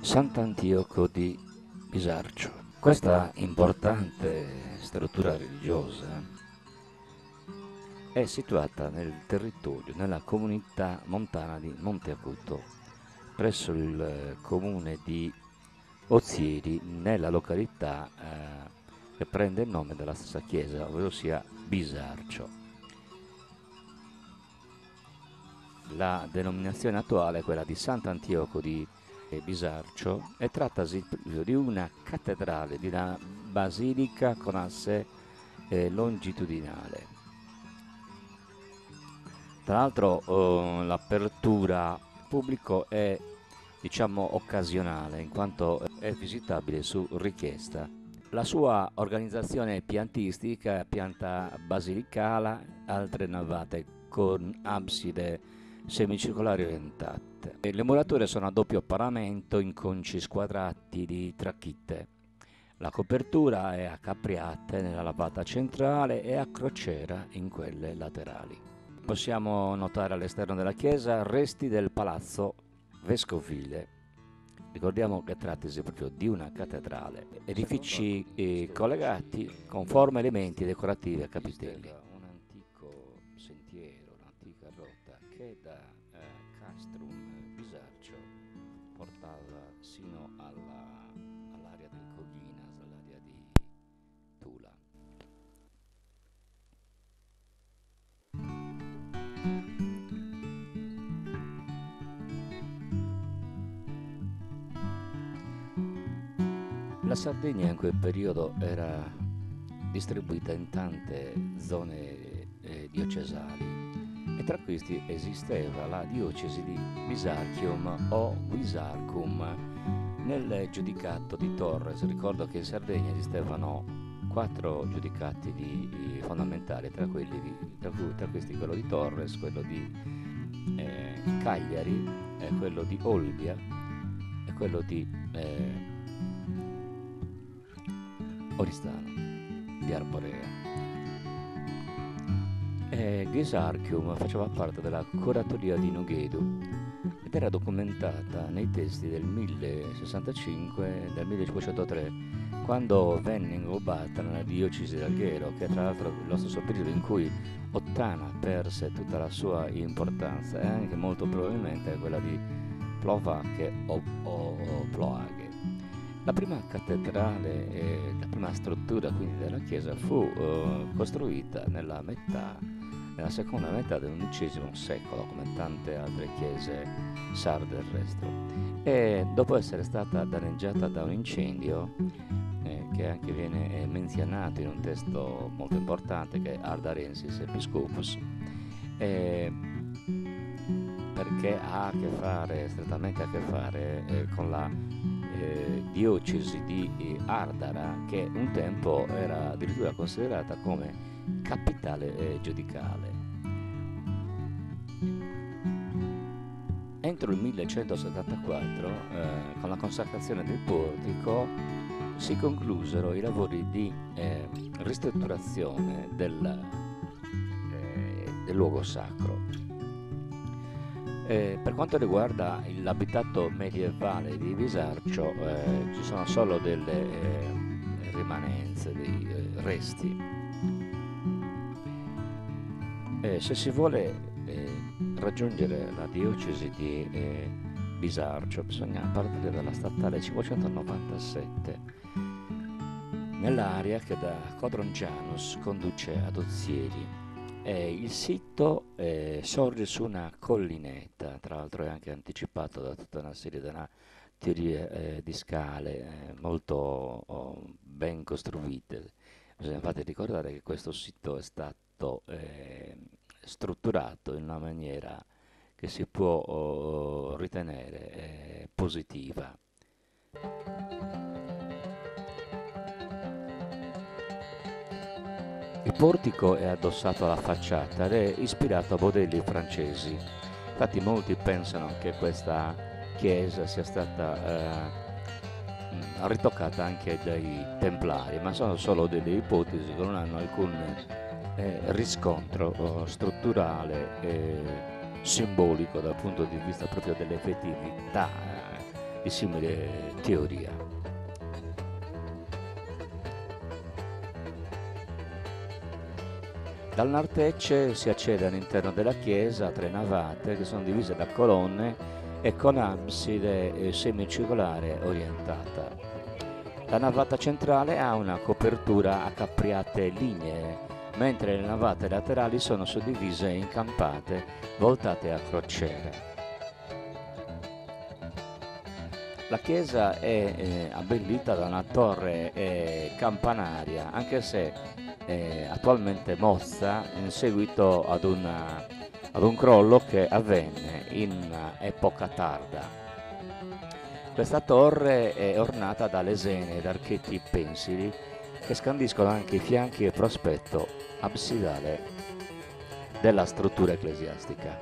Sant'Antioco di Bisarcio. Questa importante struttura religiosa è situata nel territorio, nella comunità montana di Monte Acuto, presso il comune di Ozieri, nella località che prende il nome dalla stessa chiesa, ovvero sia Bisarcio. La denominazione attuale è quella di Sant'Antioco di Bisarcio e trattasi di una cattedrale, di una basilica con asse longitudinale. Tra l'altro l'apertura pubblico è diciamo occasionale in quanto è visitabile su richiesta. La sua organizzazione piantistica è pianta basilicale, altre navate con abside semicircolari orientate. E le murature sono a doppio paramento in conci squadrati di tracchite. La copertura è a capriate nella navata centrale e a crociera in quelle laterali. Possiamo notare all'esterno della chiesa resti del palazzo vescovile. Ricordiamo che trattasi proprio di una cattedrale, edifici collegati con forme e elementi decorativi a capitelli. Un antico sentiero, un'antica rotta che da Castrum Bisarcio portava sino all'area del Coghinas, all'area di Tula. La Sardegna in quel periodo era distribuita in tante zone diocesali e tra questi esisteva la diocesi di Bisarchium o Bisarcum nel giudicato di Torres. Ricordo che in Sardegna esistevano 4 giudicati fondamentali, tra questi quello di Torres, quello di Cagliari, quello di Olbia e quello di Oristano, di Arborea. Gesarchium faceva parte della curatoria di Noghedu ed era documentata nei testi del 1065 e del 1503, quando venne inglobata nella diocesi di Alghero, che è tra l'altro lo stesso periodo in cui Ottana perse tutta la sua importanza e anche molto probabilmente quella di Plovache o Ploaghe. La prima cattedrale e la prima struttura quindi della chiesa fu costruita nella seconda metà dell'undicesimo secolo, come tante altre chiese sarde del resto, e dopo essere stata danneggiata da un incendio che anche viene menzionato in un testo molto importante che è Ardarensis Episcopus, eh, perché ha a che fare, strettamente a che fare con la diocesi di Ardara, che un tempo era addirittura considerata come capitale giudicale. Entro il 1174, con la consacrazione del portico, si conclusero i lavori di ristrutturazione del luogo sacro. Per quanto riguarda l'abitato medievale di Bisarcio, ci sono solo delle rimanenze, dei resti. Se si vuole raggiungere la diocesi di Bisarcio, bisogna partire dalla statale 597, nell'area che da Codroncianus conduce ad Ozieri. Il sito sorge su una collinetta, tra l'altro è anche anticipato da tutta una serie di teorie di scale molto ben costruite. Bisogna infatti ricordare che questo sito è stato strutturato in una maniera che si può ritenere positiva. Il portico è addossato alla facciata ed è ispirato a modelli francesi. Infatti molti pensano che questa chiesa sia stata ritoccata anche dai templari, ma sono solo delle ipotesi che non hanno alcun riscontro strutturale e simbolico dal punto di vista proprio dell'effettività di simile teoria. Dal nord-est si accede all'interno della chiesa a 3 navate che sono divise da colonne e con abside semicircolare orientata. La navata centrale ha una copertura a capriate lignee, mentre le navate laterali sono suddivise in campate voltate a crociere. La chiesa è abbellita da una torre campanaria, anche se attualmente mozza in seguito ad un crollo che avvenne in epoca tarda. Questa torre è ornata da lesene ed archetti pensili che scandiscono anche i fianchi e prospetto absidale della struttura ecclesiastica.